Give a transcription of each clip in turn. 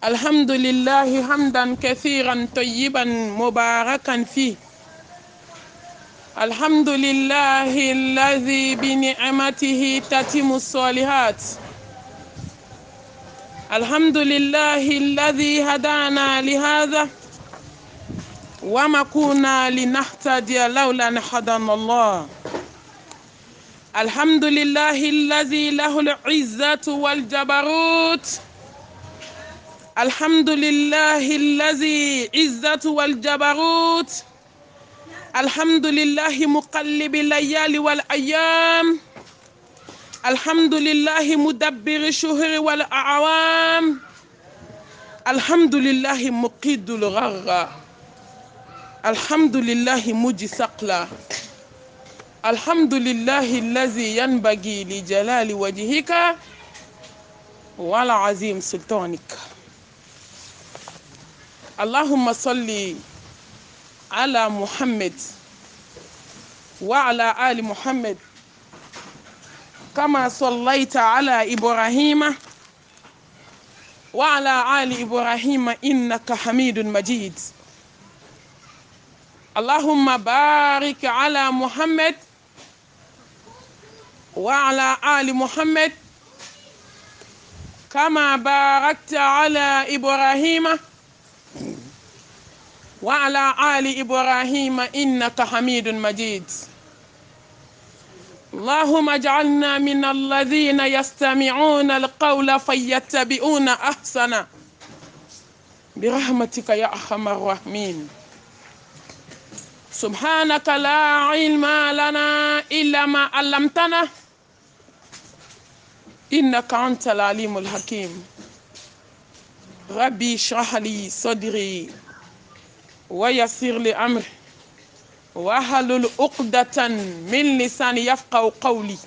الحمد لله حمدا كثيرا طيبا مباركا فيه. الحمد لله الذي بنعمته تتم الصالحات. الحمد لله الذي هدانا لهذا وما كنا لنهتدي لولا أن هدانا الله. الحمد لله الذي له العزة والجبروت. الحمد لله الذي عزة والجبروت. الحمد لله مقلب الليالي والأيام. الحمد لله مدبر الشهور والأعوام. الحمد لله مقيد الغر. الحمد لله مجي ثقلا. الحمد لله الذي ينبغي لجلال وجهك والعظيم سلطانك. اللهم صل على محمد وعلى آل محمد كما صليت على إبراهيم وعلى آل إبراهيم إنك حميد مجيد. اللهم بارك على محمد وعلى آل محمد كما باركت على إبراهيم وعلى آل إبراهيم إنك حميد مجيد. اللهم اجعلنا من الذين يستمعون القول فيتبعون أحسنه برحمتك يا أرحم الراحمين. سبحانك لا علم لنا إلا ما علمتنا إنك أنت العليم الحكيم. ربي اشرح لي صدري ويسر لي أمري واحلل عقدة من لساني يفقهوا قولي.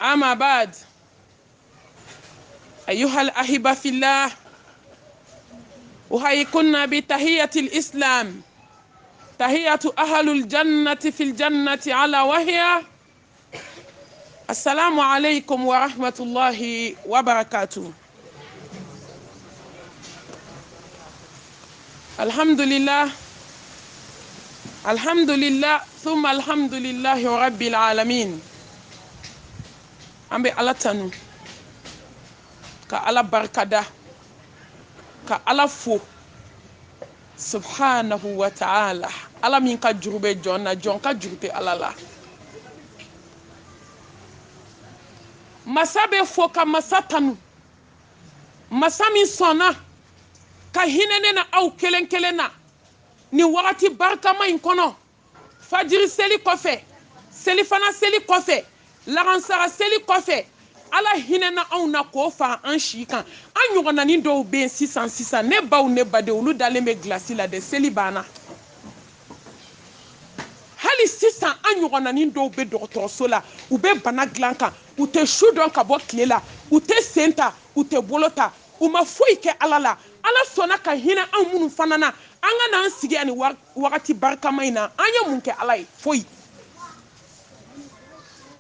أما بعد، أيها الأحبة في الله، أحييكم بتحية الإسلام، تحية أهل الجنة في الجنة على وهي السلام عليكم ورحمة الله وبركاته. الحمد لله الحمد لله ثم الحمد لله رب العالمين. أمبي الله تنو كألا بركدا كألا فو سبحانه وتعالى. ألا من كجروبة جونا جون كجروبة ألا لا masabe fo ka masatanu masami sona ka hinene na au kelen kelen na ni wakati barkama in kono fajiri seli kofe seli fana seli kofe lagansara seli kofe ala hinena au na ko fa an shikan an yogona ni do be sisan ne baw ne bade ulu dalen be glasi la de seli bana hali sisan an ɲɔgɔnna ni dɔw bɛ dɔgɔtɔrɔso la u bɛ bana dilan kan u tɛ su dɔn ka bɔ tile la u tɛ sen ta u tɛ bolo ta u ma foyi kɛ ala la. Ala sɔnna ka hinɛ anw minnu fana na an ka n'an sigi ani wagati barikama in na an ye mun kɛ ala ye? Foyi.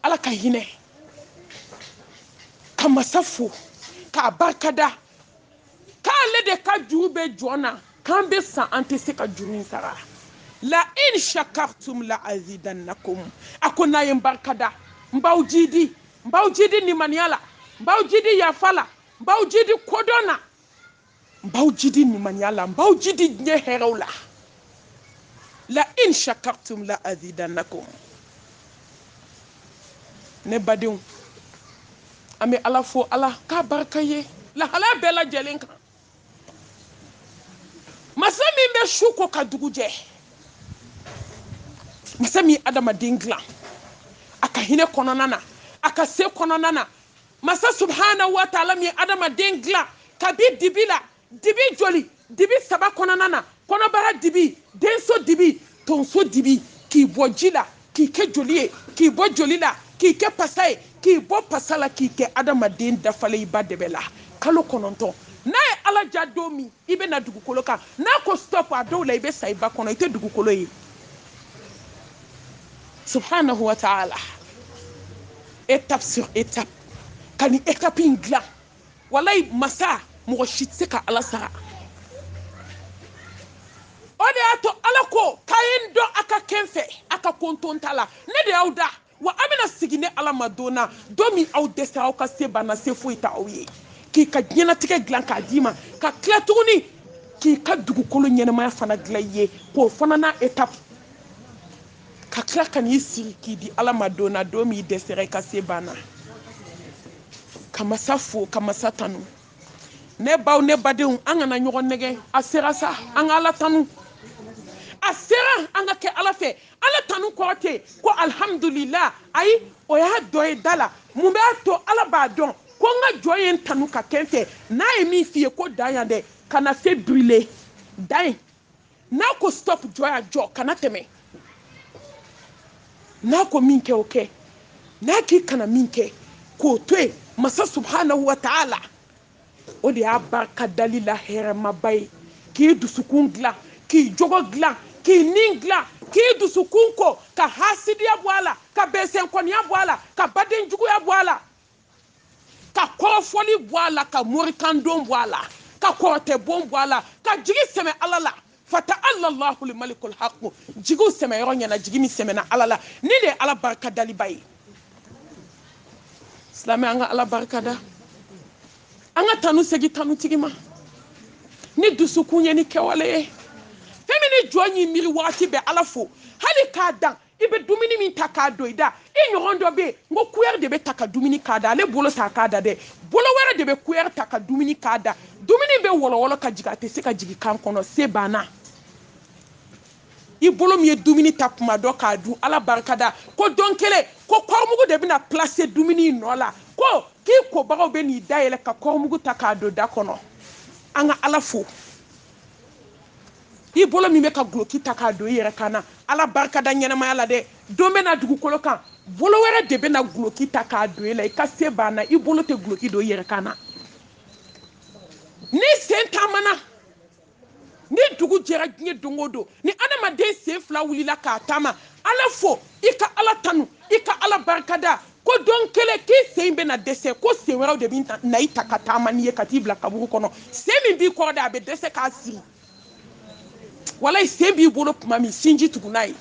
Ala ka hinɛ ka masa fo k'a barikada k'ale de ka juru bɛ jɔn na k'an bɛ san an tɛ se ka juru in sara. La in shakartum la azidannakum. Ako na ye barkada mbaw jidi nimaniala mbaw jidi yafala mbaw jidi kodona mbaw jidi nimaniala mbaw jidi nye herola. La in shakartum la azidannakum. Ne badenw an bɛ ala fo ala k'a barika ye lahala bɛɛ lajɛlen kan. Masa min bɛ su ko ka dugu jɛ, masa min adamaden dilan a ka hinɛ kɔnɔna na a ka se kɔnɔna na, masa subhanahu wa ta'ala min adamaden dilan kabi dibi la, dibi joli, dibi saba kɔnɔna na, kɔnɔbara dibi, denso dibi, tonso dibi, k'i bɔ ji la k'i kɛ joli ye, k'i bɔ joli la k'i kɛ pasa ye, k'i bɔ pasa la k'i kɛ adamaden dafalen i ba dɛbɛ la kalo 9. N'a ye ala ja don min i bɛ na dugukolo kan, n'a ko stop a dɔw la i bɛ sa i ba kɔnɔ i tɛ dugukolo ye. Subhanahu wa ta'ala, étape sur étape ka ni étape in dilan. Walayi masa mɔgɔ si tɛ se ka ala sara o de y'a to ala ko k'a ye n dɔn a ka kɛn fɛ a ka konton ta la ne de y'aw da wa a bɛna sigi ne ala ma don na don min aw dɛsɛra aw ka se banna se foyi ta aw ye k'i ka diɲɛnatigɛ dilan k'a d'i ma ka tila tuguni k'i ka dugukolo ɲɛnamaya fana dilan i ye k'o fana n'a étape ka tila ka n'i sigi k'i di ala ma don na don min i dɛsɛra i ka se banna ka masa fo ka masa tanu ne baw ne badenw an kana ɲɔgɔn nɛgɛ a sera sa an ka ala tanu a sera an ka kɛ ala fɛ ala tanu kɔrɔ tɛ ko alhamdulillah ayi o y'a dɔ ye da la mun b'a to ala b'a dɔn ko n ka jɔn ye n tanu ka kɛ n fɛ n'a ye min f'i ye ko dan yan dɛ kana se brûler dan ye n'a ko stop jɔ yan jɔ kana tɛmɛ n'a ko min kɛ o kɛ n'a k'i kana min kɛ k'o to yen masa subhanahu wa ta'ala o de y'a barika dali la hɛrɛmaba ye k'i dusukun dilan k'i jogo dilan k'i nin dilan k'i dusukun ko ka hasidiya bɔ a la ka bɛnsɛnkɔniya bɔ a la ka badenjuguya bɔ a la ka kɔrɔfɔli bɔ a la ka morikandon bɔ a la ka kɔrɔtɛbon bɔ a la ka jigi sɛmɛ ala la fata allahu malikul haqq jigiw sɛmɛ yɔrɔ ɲɛna jigi min sɛmɛna ala la ni de ye ala barika daliba ye silamɛ an ka ala barika da an ka tanu segi tanutigi ma ni dusukun ye ni kɛwale ye fɛn min ni jɔn y'i miiri wagati bɛɛ ala fo hali k'a dan i bɛ dumuni min ta k'a don i da i ɲɔgɔn dɔ bɛ yen n ko kuyɛri de bɛ ta ka dumuni k'a da ale bolo t'a k'a da dɛ bolo wɛrɛ de bɛ kuyɛri ta ka dumuni k'a da dumuni bɛ wɔlɔwɔlɔ ka jigin a tɛ se ka jigin kan kɔnɔ se banna i bolo min ye dumuni ta kuma dɔ k'a dun ala barika da ko don kelen ko kɔrɔmugu de bɛna placer dumuni in nɔ la ko k'i kobagaw bɛ n'i dayɛlɛ ka kɔrɔmugu ta k'a don da kɔnɔ an ka ala fo i bolo min bɛ ka guloki ta k'a don i yɛrɛ kan na ala barika da ɲɛnamaya la dɛ don bɛ na dugukolo kan bolo wɛrɛ de bɛ na guloki ta k'a don i la i ka se banna i bolo tɛ guloki don i yɛrɛ kan na ni sen taamana ni dugu jɛra diɲɛ don o don ni adamaden sen fila wulila k'a taama ala fo i ka ala tanu i ka ala barika da ko don kelen k'i sen bɛ na dɛsɛ ko sen wɛrɛw de bɛ na i ta ka taama n'i ye ka t'i bila kaburu kɔnɔ sen min b'i kɔrɔ dɛ a bɛ dɛsɛ k'a siri walayi sen b'i bolo tuma min sinji tugu n'a ye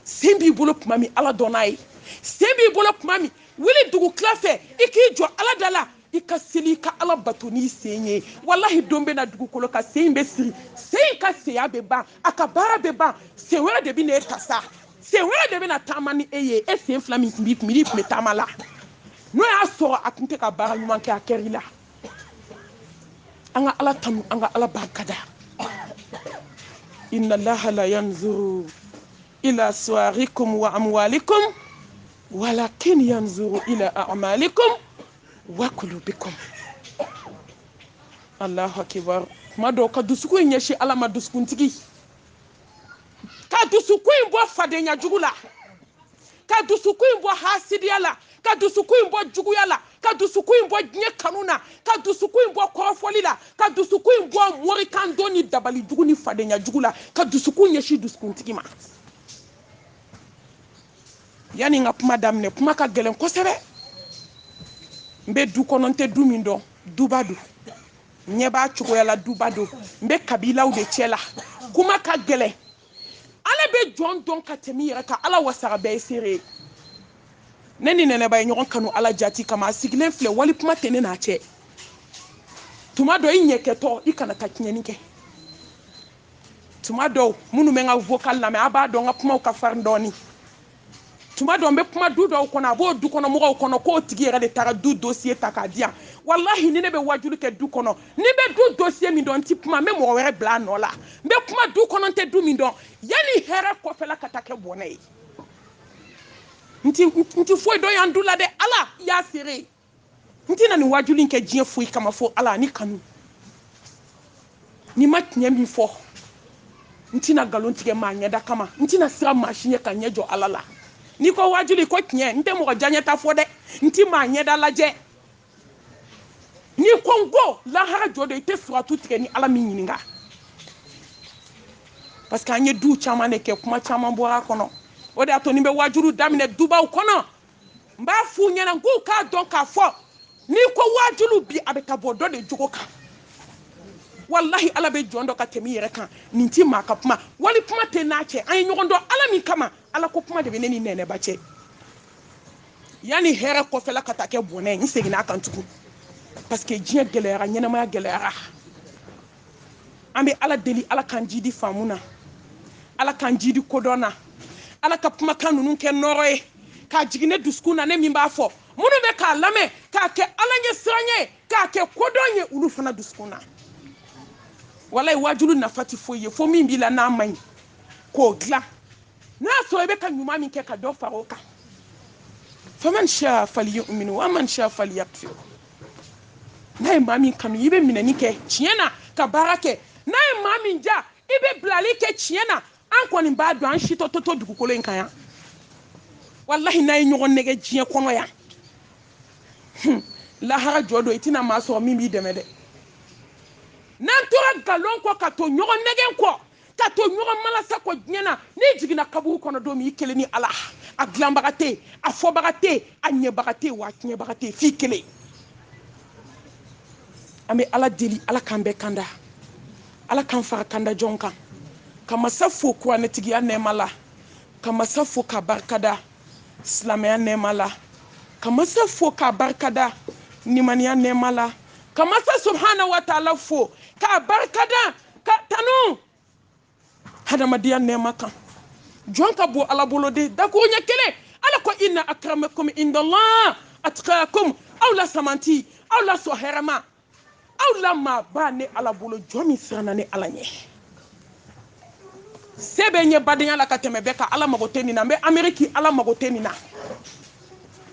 sen b'i bolo tuma min ala dɔn n'a ye sen b'i bolo tuma min wuli dugu tila fɛ i k'i jɔ ala da la i ka seli i ka ala bato n'i sen ye walahi don bɛ na dugukolo ka sen bɛ siri sen ka seya bɛ ban a ka baara bɛ ban sen wɛrɛ de bɛ na e ta sa sen wɛrɛ de bɛ na taama ni e ye e sen fila min tun b'i kun i tun bɛ taama la n'o y'a sɔrɔ a tun tɛ ka baara ɲuman kɛ a kɛra i la an ka ala tanu an ka ala barika da inna allaha la yanzuru ila suwarikum wa amwalikum walakin yanzuru ila a'malikum wa qulubikum allahu akbar kuma dɔw ka dusukun ɲɛsin ala ma dusukuntigi ka dusukun bɔ fadenya jugu la ka dusukun bɔ hasidiya la ka dusukun bɔ juguya la ka dusukun bɔ diɲɛ kanu na ka dusukun bɔ kɔrɔfɔli la ka dusukun bɔ morikandon ni dabali jugu ni fadenya jugu la ka dusukun ɲɛsin dusukuntigi ma yani n ka kuma daminɛ kuma ka gɛlɛn kosɛbɛ n bɛ du kɔnɔ n tɛ du min dɔn duba don n ɲɛ b'a cogoya la duba don n bɛ kabilaw de cɛ la kuma ka gɛlɛn ala bɛ jɔn dɔn ka tɛmɛ i yɛrɛ kan ala wasaga bɛɛ ye seere ye ne ni nɛnɛba ye ɲɔgɔn kanu ala jati kama a sigilen filɛ wali kuma tɛ ne n'a cɛ tuma dɔ i ɲɛkɛtɔ i kana taa tiɲɛni kɛ tuma dɔw minnu bɛ n ka vocal lamɛn a b'a dɔn n ka kumaw ka farin dɔɔni tuma dɔ n bɛ kuma du dɔw kɔnɔ a b'o du kɔnɔ mɔgɔw kɔnɔ k'o tigi yɛrɛ de taara du dossier ta k'a di yan walahi ni ne bɛ wajuli kɛ du kɔnɔ ni bɛ du dossier min dɔn n ti kuma n bɛ mɔgɔ wɛrɛ bila a nɔ la n bɛ kuma du kɔnɔ n tɛ du min dɔn yanni hɛrɛ kɔfɛla ka taa kɛ bɔnɛ ye n ti foyi dɔn yan du la dɛ ala i y'a seere n tɛna nin wajuli in kɛ diɲɛ foyi kama fo ala ni kanu ni ma tiɲɛ min fɔ n tɛna nkalon tigɛ maa ɲɛda kama n tɛna siran maa si ɲɛ ka ɲɛ jɔ ala la n'i ko wajuli ko tiɲɛ n tɛ mɔgɔ janɲɛta fɔ dɛ n ti maa ɲɛda lajɛ n'i ko n ko lahara jɔ de i tɛ suratu tigɛ ni ala min ɲininka parce que an ye du caman de kɛ kuma caman bɔra a kɔnɔ o de y'a to ni n bɛ wajulu daminɛ dubaw kɔnɔ n b'a f'u ɲɛna n k'u k'a dɔn k'a fɔ ni ko wajulu bi abeka bodo de jogo kan wallahi ala be jondo ka temi yere kan ninti maka kuma wali kuma te na che an nyogondo ala min kama ala ko kuma de be neni nene ba che yani hera ko fela kata ke bonne ni segina kan tuku parce que dieu gelera nyena ma gelera ambe ala deli ala kan jidi famuna ala kan jidi kodona ala ka kuma kan nunu ke noroye ka jigine duskuna ne min ba fo munu be ka lame ka ke ala nye sranye ka ke kodonye ulu fana duskuna wallahi wajulu nafati foye fo min bila na mai ko gla na so be kan nyuma min ke ka do faroka faman sha falyu'min wa man sha falyakfur nay mami kanu yibe minani ke chiena ka barake nay mami ja ibe blali ke chiena an koni ba do an shito toto dugukolo en kan ya wallahi nay nyogon nege jie kono ya la hara jodo itina maso mimi demede nan tora galon ko ka to nyogon nege ko ka to nyogon malasa ko nyena ni jigina kabu kono do mi kele ni ala a glambagate a fobagate a nyebagate wa nyebagate fi kele ame ala deli ala kambe kanda ala kan fara kanda jonka kama safo ko netigi ya nemala kama safo ka barkada islamia nemala kama safo ka barkada nimaniya nemala kama sa subhanahu wa ta'ala fo ka barkada ka tanu hada madiya nemaka jonka bo ala bolode da ko nyakele ala ko inna akramakum indallah atqakum aw la samanti aw la soherama aw la ma ba ne ala bolo jomi sirana ne ala nye sebe nye badenya la kateme beka ala magoteni na me ameriki ala magoteni na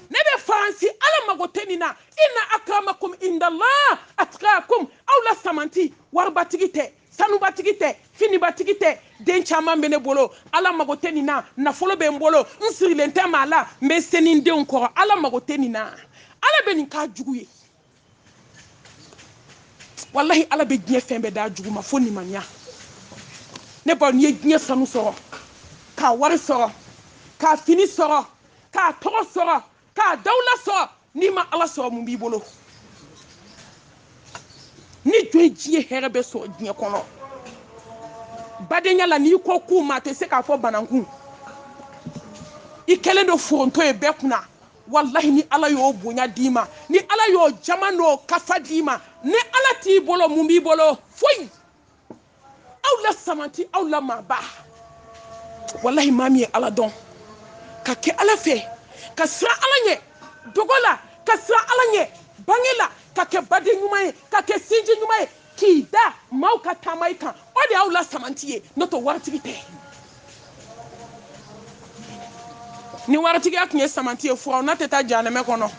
nebe faransi ala magoteni na inna akramakum indallah atqakum aw la samanti warbatigite sanubatigite finibatigite den chama mbene bolo ala magoteni na nafolo be mbolo nsirilente mala mbe seninde nkoro ala magoteni na ala be ninka juguye wallahi ala be gnie fembe da juguma foni mania ne ba ni gnie sanu soro ka wari soro ka fini soro ka toro soro ka dawla soro ni ma ala soro mu bi bolo ni dwejie herebe so gnie kono badenya la ni ko ku ma te se ka fo bananku ikele do foronto e bekuna wallahi ni ala yo bonya dima ni ala yo jamano kafa dima ni ala ti bolo mumbi bolo foi aw la samanti aw la maba wallahi mami ala don ka ke ala fe ka sra ala nye dogola ka sra ala nye bangela ka ke bade nyumaye ka ke sinji nyumaye ki da mau ka tamaika o de aw la samanti e noto wartigite ni waratigi akunye samanti e fura na teta janeme kono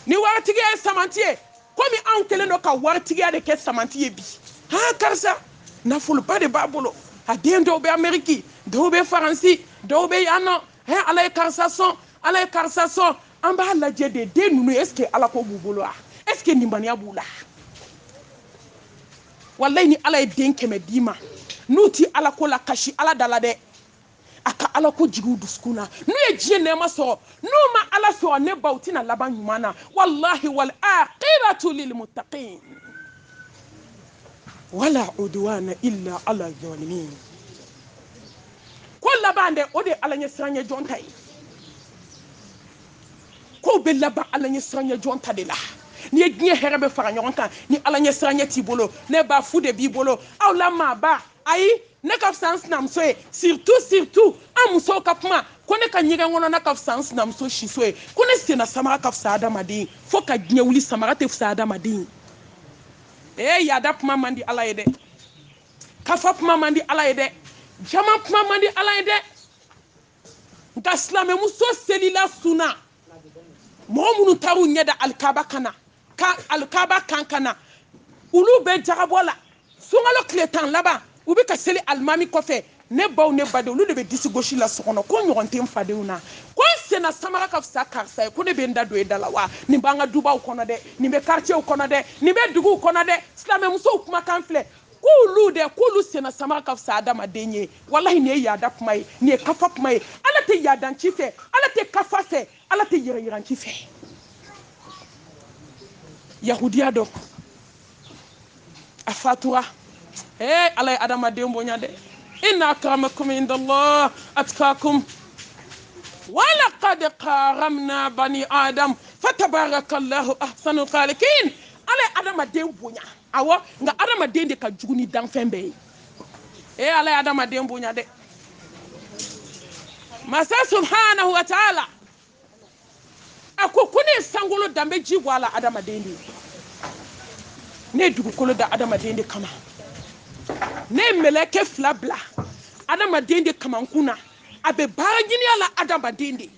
ni waratigi e samanti e komi an kele no ka waratigi ade ke samanti e bi ha karsa na fulu ba de babolo a den do be ameriki do be faransi do be yano he ala e karsa son ala e karsa son an ba la jede de nunu est ce que ala ko bubolo a est ce que nimbania bula wallahi ni ala e den keme dima nuti ala ko la kashi ala dala de aka ala ko jigu duskuna nu ye jie nema so nu ma ala so ne bautina laban humana wallahi wal aqibatu lil muttaqin wala udwana illa ala zalimin ko labande ode ala nya sranye jontai ko be laba ala nya sranye jonta de la ni gne herebe fara nyonka ni ala nya sranye ti bolo ne ba fu de bi bolo aw la ma ba ayi ne ka sans nam so surtout amuso kapma ko ne ka nyiga ngono na ka sans nam so shi so ko ne se na samara ka fsada madi fo ka gne wuli samara te fsada madi ya da pma mandi ala yede ka fa pma mandi ala yede jama pma mandi ala yede ga islame muso selila suna mo munu taru nyeda alkaba kana ka alkaba kankana ulu be jarabola sungalo kletan laba ubi ka seli almami kofe ne baw ne bade ulu de be disi goshi la sokono ko nyoronte mfadeuna ko sena samara ka fsa karsa ko ne be nda do e dala wa ni banga duba kono de ni be quartier kono de ni be dugu kono de islam muso kuma kanfle kulu de kulu sena samara ka fsa adama denye wallahi ne ya da kuma ni kafa kuma ala te ya dan chife ala te kafa fe ala tɛ yɛrɛ yiranci fɛ yahudiya dɔ a fatura ala ye adamaden bonya dɛ inna akramakum indallah atqakum ولقد كرمنا بني آدم فتبارك الله أحسن الخالقين على آدم دين بونيا أو نعم آدم دين دي كجوني دان فنبي على آدم دين بونيا ده مسا سبحانه وتعالى أكو كوني سانغولو دامبي جيبو على آدم دين دي ندوكو كولو دا آدم دين دي كما نملك فلابلا آدم دين دي كما نكونا abe baragini ala adamaden de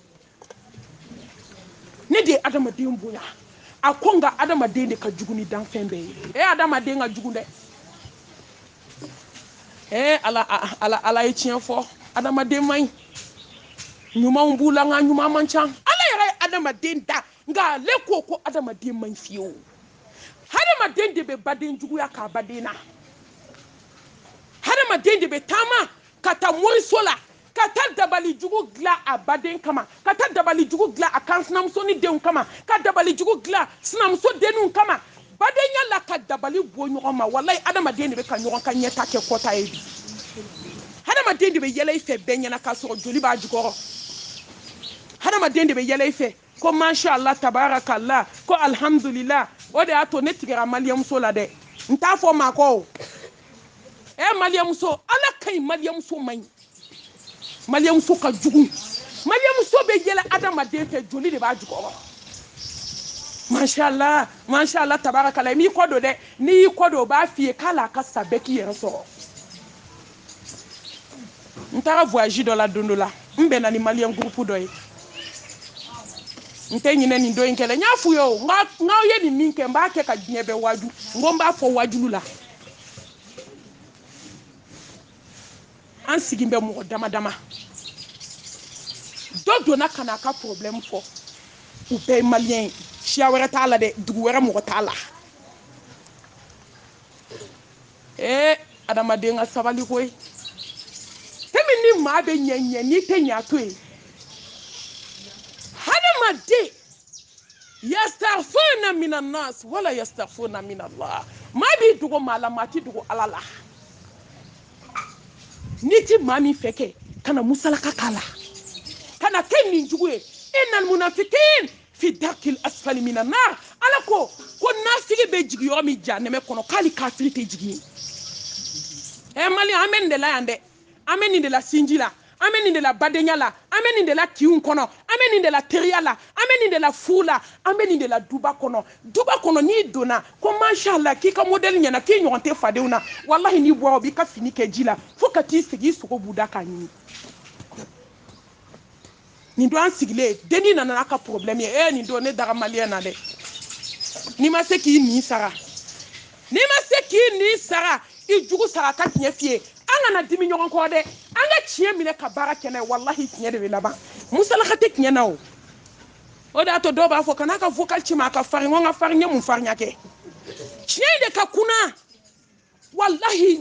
ne de adamaden bonya akonga adamaden de ka juguni dan fɛn bɛɛ ye adamaden ka jugu dɛ ala ye tiɲɛ fɔ adamaden man ɲi ɲumanw b'u la nka ɲuman man ca ala yɛrɛ ye adamaden da nka ale ko adamaden man ɲi fiyewu adamaden de bɛ baden juguya k'a baden na adamaden de bɛ taama ka taa moriso la ka taa dabali jugu dilan a baden kama ka taa dabali jugu dilan a kan sinamuso ni denw kama ka dabali jugu dilan sinamuso denninw kama badenya la ka dabali bɔ ɲɔgɔn ma walayi adamaden de bɛ ka ɲɔgɔn ka ɲɛta kɛ kɔta ye bi adamaden de bɛ yɛlɛ i fɛ bɛɛ ɲɛna k'a sɔrɔ joli b'a jukɔrɔ adamaden de bɛ yɛlɛ i fɛ ko masha Allah tabarakallah ko alhamdulillah o de y'a to ne tigɛra maliyɛmuso la dɛ n t'a fɔ maa kɔ o maliyɛmuso ala ka ɲi maliyɛmuso man ɲi maliyɛmuso ka jugu maliyɛmuso bɛ yɛlɛ adamaden fɛ joli de b'a jukɔrɔ masha Allah tabarakallah n'i kɔ don dɛ n'i y'i kɔ don o b'a f'i ye k'ala ka sa bɛɛ k'i yɛrɛ sɔrɔ n taara voyage dɔ la don dɔ la n bɛnna ni maliyɛn groupe dɔ ye n tɛ ɲinɛ nin dɔ in kɛlɛ n y'a f'u ye o n'aw ye nin min kɛ n b'a kɛ ka diɲɛ bɛɛ waju n ko n b'a fɔ wajulu la an sigin bɛ mɔgɔ dama dama dɔ donna ka n'a ka problème fɔ u bɛɛ ye maliyɛn ye siya wɛrɛ t'a la dɛ dugu wɛrɛ mɔgɔ t'a la adamaden ka sabali koyi tɛmi ni maa bɛ ɲɛ n'i tɛ ɲɛ a to yen hadamaden yastaghfuna minan nas wala yastaghfuna min Allah maa b'i dogo maa la maa ti dogo ala la n'i ti maa min fɛ kɛ kana musalaka k'a la kana kɛ nin jugu ye innal munafiqin fi darkil asfali minan nar ala ko nafili bɛ jigin yɔrɔ min jahanɛmɛ kɔnɔ k'ali kafiri tɛ jigin mali an bɛ nin de la yan dɛ an bɛ nin de la sinji la an bɛ nin de la badenya la an bɛ nin de la kinw kɔnɔ an bɛ nin de la teriya la an bɛ nin de la fu la an bɛ nin de la duba kɔnɔ n'i donna ko masha Allah k'i ka modèle ɲɛna k'i ɲɔgɔn tɛ fadenw na wallahi n'i bɔra o b'i ka fini kɛ ji la fo ka t'i sigi i sogo b'u da k'a ɲimi nin don an sigilen denni nana n'a ka problème ye nin don ne daga maliyɛn na dɛ n'i ma se k'i nin sara i jugu sara ka tiɲɛ f'i ye an kana dimi ɲɔgɔn kɔ dɛ an ka tiɲɛ minɛ ka baara kɛ n'a ye wallahi tiɲɛ de bɛ laban musalaka tɛ tiɲɛ na o de y'a to dɔw b'a fɔ kana ka vocal ci ma a ka farin n ko n ka farin n ye mun farinya kɛ tiɲɛ in de ka kunna wallahi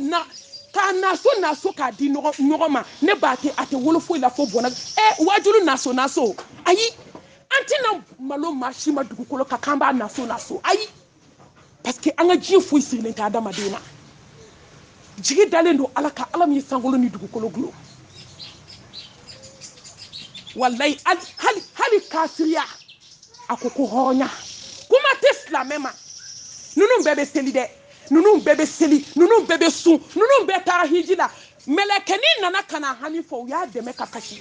k'a naso k'a di ɲɔgɔn ma ne b'a tɛ a tɛ wolo foyi la fo bɔnna wajulu naso ayi an tɛna malo maa si ma dugukolo kan k'an b'a naso ayi parce que an ka diɲɛ foyi sigilen tɛ adamaden na jigi dalen don ala ka ala min ye sankolo ni dugukolo gulo wallahi hali kafiriya a ko hɔrɔnya kuma tɛ silamɛ ma ninnu bɛɛ bɛ seli dɛ ninnu bɛɛ bɛ seli ninnu bɛɛ bɛ sun ninnu bɛɛ taara hiji la mɛlɛkɛnin nana ka na hami fɔ u y'a dɛmɛ ka kasi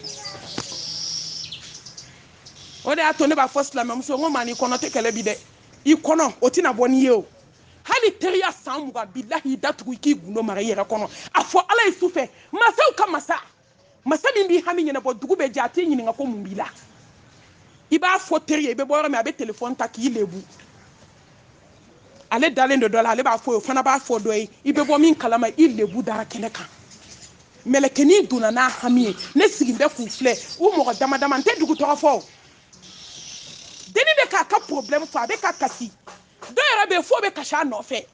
o de y'a to ne b'a fɔ silamɛmuso n ko maa n'i kɔnɔ tɛ kɛlɛ bi dɛ i kɔnɔ o tɛna bɔ n'i ye o hali teriya san 20 bilahi datugu i k'i gundo mara i yɛrɛ kɔnɔ a fɔ ala ye su fɛ masaw ka masa min b'i hami ɲɛnabɔ dugu bɛ jɛ a t'i ɲininka ko mun b'i la i b'a fɔ teri ye i bɛ bɔ yɔrɔ min a bɛ telefɔni ta k'i lebu ale dalen dɔ la ale b'a fɔ o fana b'a fɔ dɔ ye i bɛ bɔ min kalama i lebu dara kɛnɛ kan mɛlɛkɛnin donna n'a hami ye ne sigin bɛ k'u filɛ u mɔgɔ dama dama n tɛ dugu tɔgɔ fɔ denni bɛ k'a ka problème fɔ a bɛ ka kasi dɔw yɛrɛ bɛ yen fo bɛ kasi a nɔfɛ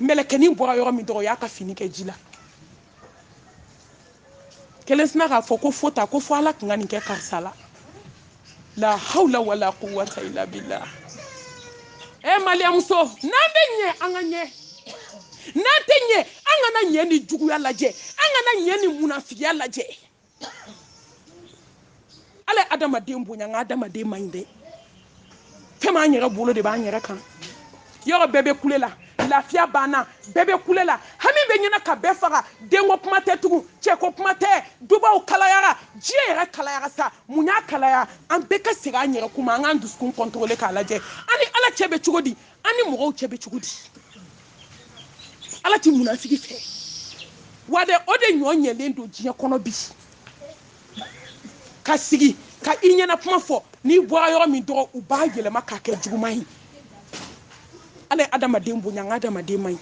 mɛlɛkɛnin bɔra yɔrɔ min dɔrɔn o y'a ka fini kɛ ji la kelen sina k'a fɔ ko fo ta ko fo ala tun ka nin kɛ karisa la la hawla wala quwwata illa billah. Maliamuso nambe nye anganye natenye angana nye ni juguya laje angana nye ni munafiya laje ale adama dembu nya adama de mainde fema nyere bolo de ba nyere kan yoro bebe kulela lafiya bana bebe kulela hami be nyina ka be faga dengo kuma te tugu cheko kuma te dubaw kalayara jiera kalayara sa munya kalaya an be ka siga nyere kuma an duskun contrôler ka laje ani ala chebe chugodi ani mogo chebe chugodi ala ti munafiki fe wade ode nyonye lendo jiya kono bi ka sigi ka inyana kuma fo ni bora yoro mi do u ba yelema ka ke jugumai ale adama dembu nya adama de mai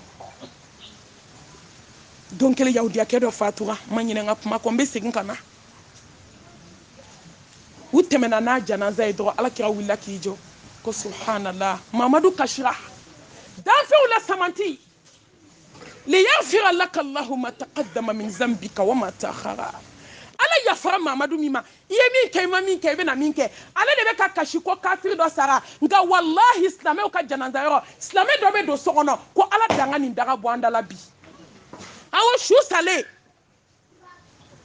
donc le yaudia kedo fatura manyine nga kuma ko mbesi nkana utemena na janaza idro ala kira willa kijo ko subhanallah mamadou kashira dafa wala samanti li yaghfir lak allah ma taqaddama min zambika wa ma ta'akhara ala yafara mamadou mima yemi kay mami kay bena minke ala de be ka kashi ko kafir do sara nga wallahi islamé o ka janaza yo islamé do be do sokono ko ala danga ni daga bo andala bi awo shu sale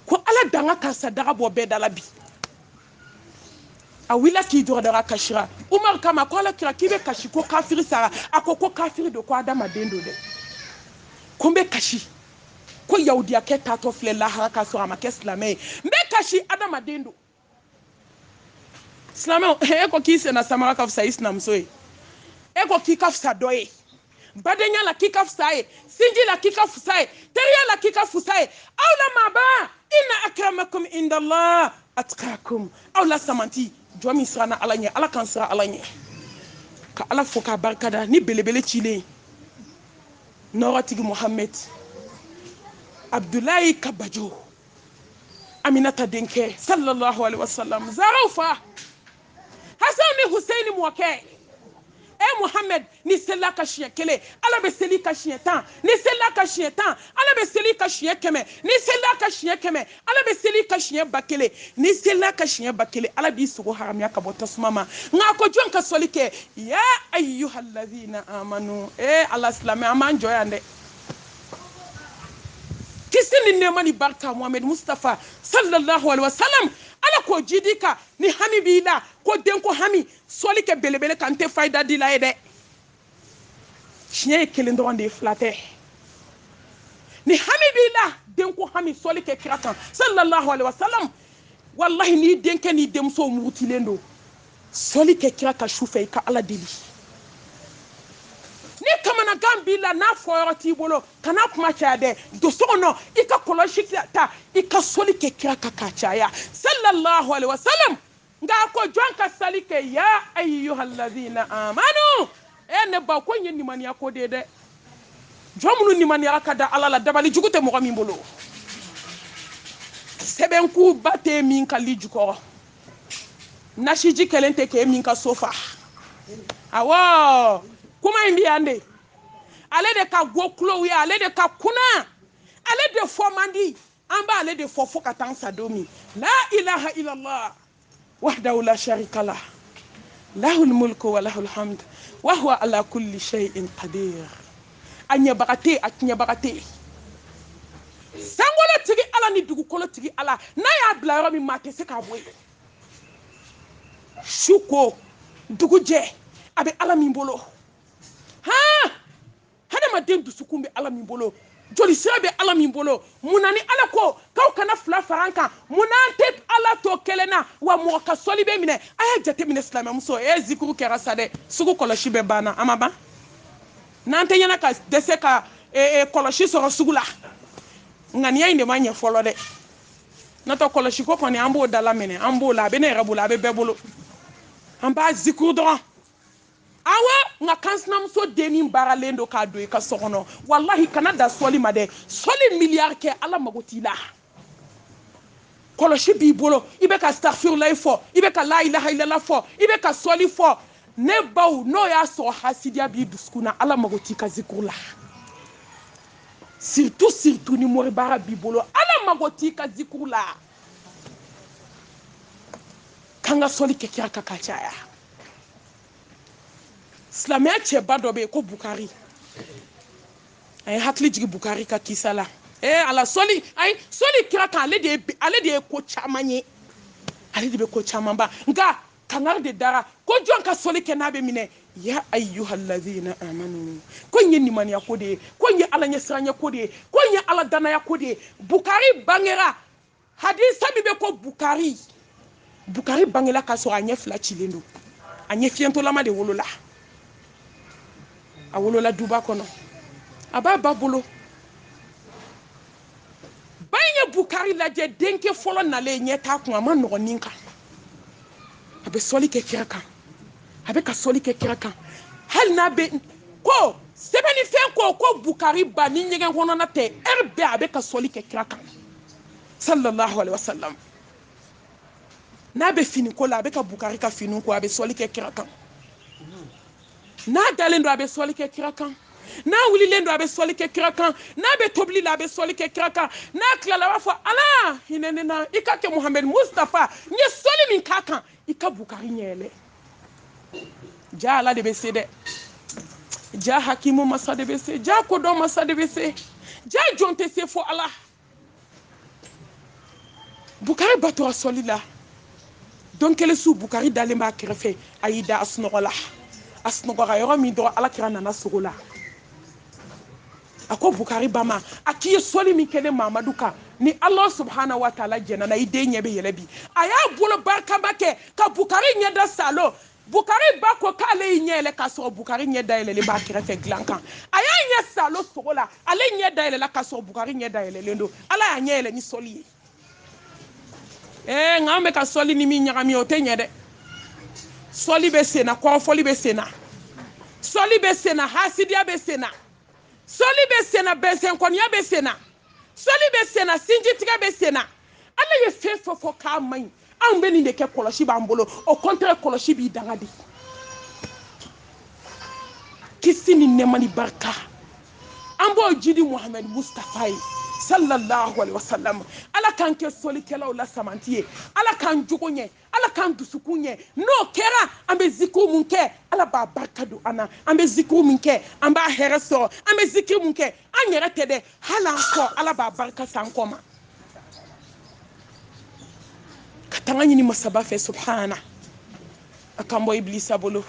ko ala danga ka sadaga bo be dala bi awila ki do daga kashira umar kama ko ala kira kibe kashi ko kafir sara akoko kafir do ko adama dendo de kombe kashi ko yaudia ke tato fle la haraka so amake islamé mbe kashi adama dendo islamé ko kise na samara ka fsa islam so e ko kikafsa doye badenya la kikafsaye sinji la kikafsaye teriya la kikafsaye awla maba inna akramakum indallah atqakum awla samanti jomi srana alanye ala kan sra alanye ka ala foka barkada ni belebele chile norati muhammad abdullahi kabajo aminata denke sallallahu alaihi wasallam zaroufa hasan ni husaini mwake Muhammad ni sela ka chien kele ala be seli ka chien tan ni sela ka chien tan ala be seli ka chien keme ni sela ka chien keme ala be seli ka chien bakele ni sela ka chien bakele ala bi sugo haramya ka bota sumama nga ko jon ka solike ya ayyuhalladhina amanu ala islam aman joyande kisini ne mani barka Muhammad Mustafa sallallahu alaihi wasallam ala ko jidika ni hamibila ko denko hami soli ke belebele kante fayda di la ede chien kelen do ande flatter ni hamibila denko hami soli ke kiratan sallallahu alaihi wasallam wallahi ni denke ni demso mutilendo soli ke kiraka shufe ka ala dili ni kamana gambila na foyoroti bolo kana kuma chade do sono ika koloshi ta ika soli ke kiraka kachaya sallallahu alaihi wasallam nga ko jonka salike ya ayyuhalladhina amanu ne ba ko nyi mani ko dede jomunu ni mani akada alala dabali jugute mo mi mbolo seben ku bate min kali juko nashiji kelente ke min ka sofa awo kuma imbi ande ale de ka goklo ya ale de ka kuna ale de fomandi amba ale de fofo katan sadomi la ilaha illallah وحده لا شريك له له الملك وله الحمد وهو على كل شيء قدير anya bagate sangolo tigi ala ni dugu kolo tigi ala na ya bla yoro mi mate se ka boy shuko dugu je abe ala mi mbolo ha hada ma dem du sukumbe ala mi mbolo joli sebe ala mi mbolo munani ala ko kaw kana fla faranka munante ala to kelena wa mo ka soli be mine aya jate mine islam muso zikuru kera sade sugu koloshi be bana amaba nante yana ka dese ka koloshi so sugula ngani ya inde manye folo de nato koloshi ko koni ambo dala mine ambo la be ne rabula be bebolo amba zikuru do awa nga kansnam so deni baralendo ka do ka sokono wallahi kanada soli made soli milliard ke ala magotila koloshi bi bolo ibe ka astaghfirullah fo ibe ka la ilaha illallah fo ibe ka soli fo ne baw no ya so hasidia bi duskuna ala magoti ka zikurla surtout ni mori bara bi bolo ala magoti ka zikurla kanga soli ke kira ka kachaya silamɛya cɛba dɔ bɛ yen ko Bukari a ye hakili jigi Bukari ka kisa la ala soli soli kira kan ale de ye ko caman ye ale de bɛ ko caman ba nka kangari de dara ko jɔn ka soli kɛ n'a bɛ minɛ ya ayyuhallazina amanu ko n ye nimaniya ko de ye ko n ye ala ɲɛsiranya ko de ye ko n ye ala danaya ko de ye Bukari bangera hadisa min bɛ ko Bukari bangela k'a sɔrɔ a ɲɛ fila cilen don a ɲɛ fiyɛntɔlama de wolola a wolola duba kɔnɔ a b'a ba bolo ba in ye Bukari lajɛ denkɛ fɔlɔ nalen ɲɛ t'a kun a ma nɔgɔn nin kan a bɛ sɔli kɛ kira kan a bɛ ka sɔli kɛ kira kan hali n'a bɛ ko sɛbɛnnifɛn ko Bukari ba ni ɲɛgɛn kɔnɔna tɛ ɛri bɛɛ a bɛ ka sɔli kɛ kira kan sallallahu alaihi wasallam n'a bɛ fini ko la a bɛ ka Bukari ka fini ko a bɛ sɔli kɛ kira kan n'a dalen don a bɛ sɔli kɛ kira kan n'a wulilen don a bɛ sɔli kɛ kira kan n'a bɛ tobili la a bɛ sɔli kɛ kira kan n'a tilala a b'a fɔ ala hinɛ ne na i ka kɛ Muhamɛdi Mustafa n ye sɔli min k'a kan i ka Bukari ɲɛɛlɛ ja ala de bɛ se dɛ ja hakimu masa de bɛ se ja kodɔn masa de bɛ se ja jɔn tɛ se fo ala Bukari batora sɔli la don kelen su Bukari dalen b'a kɛrɛfɛ a y'i da a sunɔgɔla a sunɔgɔra yɔrɔ min dɔrɔn alakira nana sogo la a ko Bukari ba ma a k'i ye sɔli min kɛ ne Mamadu kan ni ala subhanahu wa taala jɛna na i den ɲɛ bɛ yɛlɛ bi a y'a bolo barikaba kɛ ka Bukari ɲɛ da salo Bukari ba ko k'ale y'i ɲɛ yɛlɛ k'a sɔrɔ Bukari ɲɛ da yɛlɛlen b'a kɛrɛfɛ dilan kan a y'a ɲɛ salo sogo la ale ɲɛ da yɛlɛla k'a sɔrɔ Bukari ɲɛ da yɛlɛlen don ala y'a ɲɛ yɛlɛ ni sɔli ye nka an bɛ ka sɔli ni min ɲagami o tɛ ɲɛ dɛ sɔli bɛ sen na kɔrɔfɔli bɛ sen na sɔli bɛ sen na hasidiya bɛ sen na sɔli bɛ sen na bɛnsɛnkɔniya bɛ sen na sɔli bɛ sen na sinjitigɛ bɛ sen na ala ye fɛn fɛn fɔ k'a man ɲi anw bɛ nin de kɛ kɔlɔsi b'an bolo o kɔntɛrɛ kɔlɔsi b'i danga di kisi ni nɛɛma ni barika an b'o jidi Muhamɛdi Mustafa ye sallallahu alaihi wasallam ala k'an kɛ sɔlikɛlaw la samanti ye ala k'an jogo ɲɛ ala k'an dusukun ɲɛ n'o kɛra an bɛ zikiri mun kɛ ala b'a barika don an na an bɛ zikiri mun kɛ an b'a hɛrɛ sɔrɔ an bɛ zikiri mun kɛ an yɛrɛ tɛ dɛ hali an kɔ ala b'a barika san kɔ ma ka tanga ɲini masaba fɛ subhana a k'an bɔ ibilisa bolo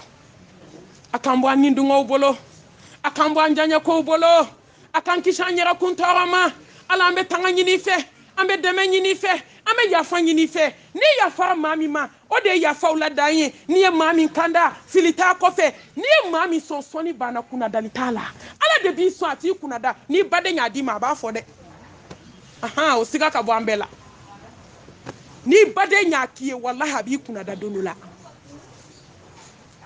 a k'an bɔ an nindungaw bolo a k'an bɔ an janɲɛkow bolo a k'an kisi an yɛrɛ kun tɔɔrɔ ma ala an bɛ tanga ɲini fɛ an bɛ dɛmɛ ɲini fɛ an bɛ yafa ɲini fɛ ni yafara maa min ma o de ye yafaw la dan ye n'i ye maa min kanda fili t'a kɔfɛ n'i ye maa min sɔn sɔnni banna kunnadali t'a la ala de b'i sɔn a t'i kunnada n'i baden y'a d'i ma a b'a fɔ dɛ o siga ka bɔ an bɛɛ la n'i baden y'a k'i ye walahi a b'i kunnada don dɔ la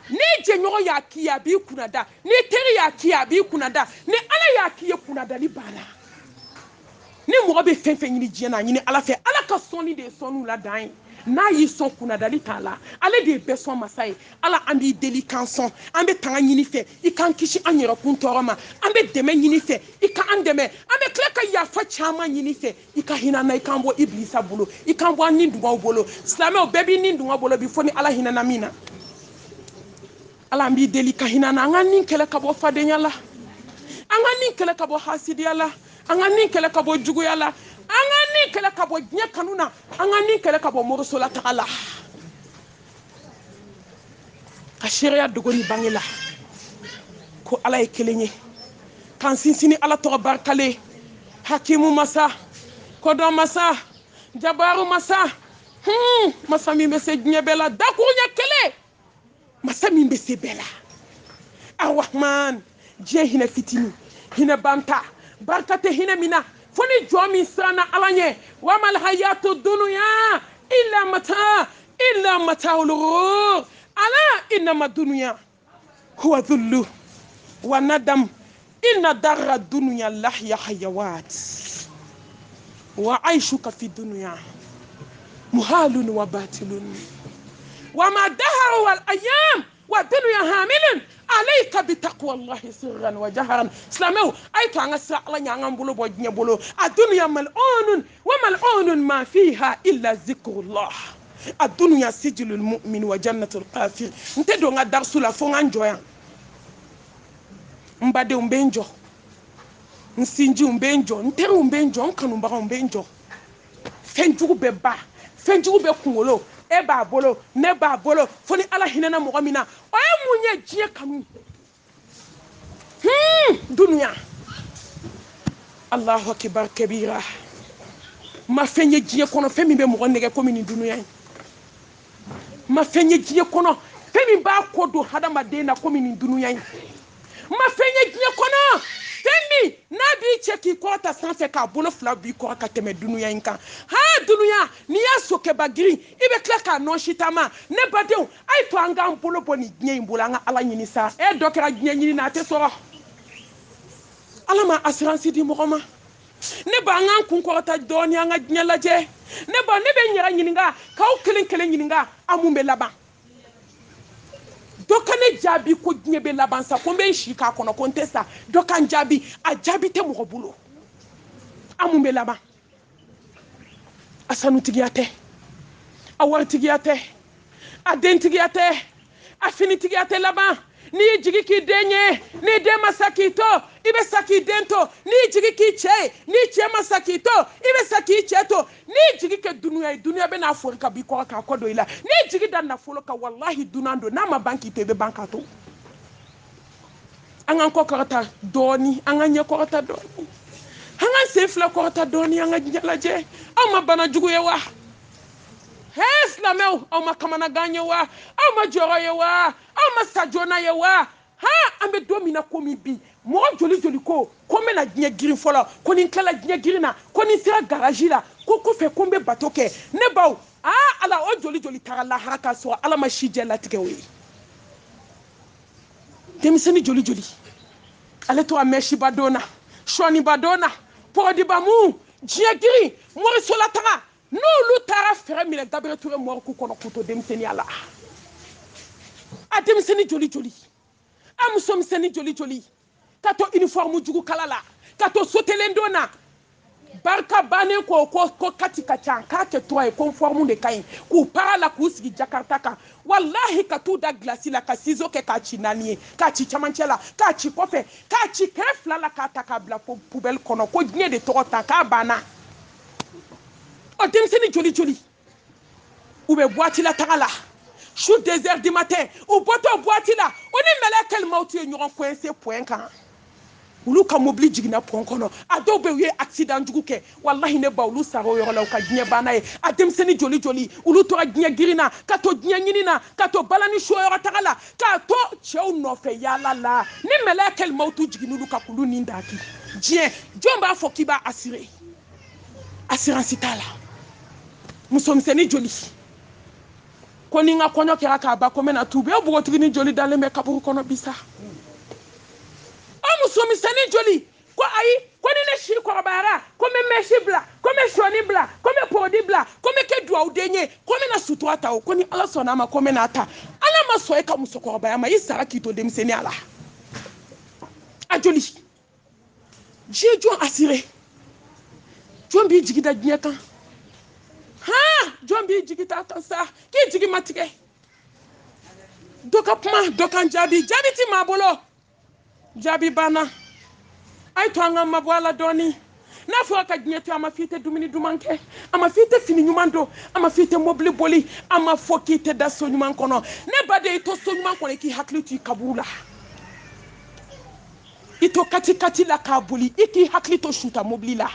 ni jɛɲɔgɔn y'a k'i ye a b'i kunnada ni teri y'a k'i ye a b'i kunnada ni ala y'a k'i ye kunnadali banna ni mɔgɔ bɛ fɛn fɛn ɲini diɲɛ na a ɲini ala fɛ ala ka sɔnni de ye sɔnniw la dan ye n'a y'i sɔn kunnadali t'a la ale de ye bɛɛ sɔn masa ye ala an b'i deli k'an sɔn an bɛ tanga ɲini fɛ i k'an kisi an yɛrɛ kun tɔɔrɔ ma an bɛ dɛmɛ ɲini fɛ i ka an dɛmɛ an bɛ tila ka yafa caman ɲini fɛ i ka hinɛ na i k'an bɔ ibilisa bolo i k'an bɔ an ni dungaw bolo silamɛw bɛɛ b'i ni dunga bolo bi fo ni ala hinɛ na min na ala an b'i deli ka hinɛ na an ka nin kɛlɛ ka bɔ fadenya la an ka nin kɛlɛ ka bɔ hasidiya la an ka nin kɛlɛ ka bɔ juguya la an ka nin kɛlɛ ka bɔ diɲɛ kanu na an ka nin kɛlɛ ka bɔ morisola taga la ka seereya dogo ni bange la ko ala ye kelen ye k'an sinsin ni ala tɔgɔ barikalen hakimu masa kodɔn masa jabaru masa masa min bɛ se diɲɛ bɛɛ la dakuru ɲɛ kelen masa min bɛ se bɛɛ la arahman diɲɛ hinɛ fitinin hinɛ banta barika tɛ hinɛ min na fo ni jɔn min siranna ala ɲɛ wa mal hayatu dunuya illa mata'ul ghurur ala innama dunuya huwa dhullu wa nadam inna darra dunuya lahya hayawat wa aishuka fi dunuya muhalun wa batilun wa ma daharu wal ayyam wa dunuya hamilun alayka bi taqwallahi sirran wa jaharan silamɛw a ye to an ka sira ala ɲɛ an k'an bolo bɔ diɲɛ bolo a dunuya mal'unun wa mal'unun ma fiha illa zikrullah الدنيا سجل المؤمن وجنة الكافر نت دونغا درسو لا فون انجويا mbade umbenjo nsinji umbenjo ntere umbenjo nkanu mbaga umbenjo fenjugu beba fenjugu be kungolo e ba bolo ne ba bolo foni ala hinana mo gamina o e munye jie kanu dunya Allahu akbar kabira ma fenye jie kono femi be mo nege ko mini dunya ma fenye jie kono femi ba kodo hadama de na ko mini dunya ma fenye jie kono femi na bi cheki kota sanfe ka bolo fla bi ko ka teme dunya inka ha dunya ni ya soke bagiri ibe klaka no shitama ne badew ay to anga bolo boni jie imbola nga ala nyini sa e dokera jie nyini na te so ala ma assurance di mogoma ne ba ngan kun ko ta doni anga jie laje ne ba ne be nyira nyini nga ka o kelen nyini nga amumbe laba dokane jabi ko jie be laban sa ko be shika kono kontesta dokan jabi a jabi te mo bulo amumbe laba asanu tigiyate awar tigiyate aden tigiyate afini tigiyate laba ni jigi ki denye ni de masakito ibe saki dento ni jigi ki che ni che masakito ibe saki cheto ni jigi ke dunia be na forika bi ko ka kodo ila ni jigi dan na folo ka wallahi dunando na ma banki to be bankato angan ko korata doni angan nye korata doni angan sefla korata doni angan nyalaje ama bana jugu yewa hes la meu ama kamana ganye wa ama joro yewa ama sajona yewa ha ambe domina komi bi mo joli ko comme na dnye girin folo ko ni kala dnye girina ko ni sira garage la ko ko fe kombe batoke ne baw ala o joli tara la haraka so ala ma shije la tikewe demiseni joli ale to ameshi badona shoni badona podi bamu dnye giri mo sola tara no lu tara fere mi le Gabriel Touré mo ko kono kuto demiseni ala a demiseni joli am som seni joli kato uniforme jugu kalala kato sotelendona barka bane ko kati kacha ka ke to ay conforme de kain ku parala ku sigi Jakarta ka wallahi ka tu da glaci la ka sizo ke ka chinanie ka chi chamanchela ka chi kofe ka chi kefla la ka takabla poubelle kono ko nye de torota ka bana o demseni joli ube boîte la tagala chou 2h du matin ou boto boîte la oni melekel mauti nyon coincé point kan ulu ka mobili jigina point kono ado be wi accident jugu ke wallahi ne ba ulu saro yoro la ka ginye bana e adem seni joli ulu to ginye girina ka to ginye nyinina ka to balani sho yoro tagala ka to chew no fe yala la ni melekel mauti jiginu ulu ka kulu nindaki jien jomba fokiba assurance tala musom seni joli koni nga konyo kera ka ba ko mena tube o bugo tigini joli dans le me kaburu kono bisa o musomi sani joli ko ayi ko ni ne shi ko bara ko me meshi bla ko me shoni bla ko me podi bla ko me ke duwa udenye ko me na sutu ata o ko ni ala sona ma ko me na ata ala ma so e ka musoko ba ma isara kito dem seni ala a joli jejo asire jombi jigida dnyeka ha jombi jigita tansa ki jigi matike doka pma doka jabi ti mabolo jabi bana ay to anga mabwala doni na fo ka dnyeti ama fite dumini dumanke ama fite fini nyumando ama fite mobile boli ama fo kite da so nyuman kono ne bade to so nyuman kono ki haklitu kabula ito kati la kabuli iki haklito shuta mobile la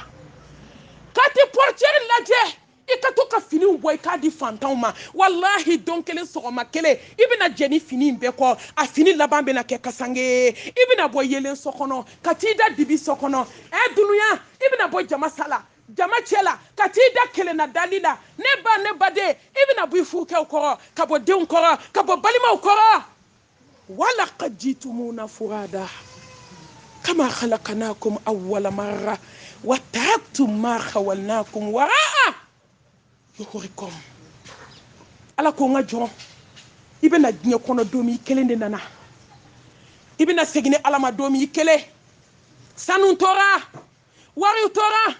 kati portier laje ikato ka fini boy ka di fantauma wallahi donc kele sogoma kele ibina jeni fini be ko a fini laban be na ke kasange ibina boy yelen sokono katida dibi sokono e dunuya ibina boy jama sala jama chela katida kele na dalila ne bade ibina boy fuke ko kabo de ko kabo balima ko wala qad jitumuna furada kama khalaqnakum awwala marra wa taraktum ma khawalnakum waraa yuhurikum ala ko nga jon ibena dinye kono domi kele de nana ibena segine ala ma domi kele sanun tora wari tora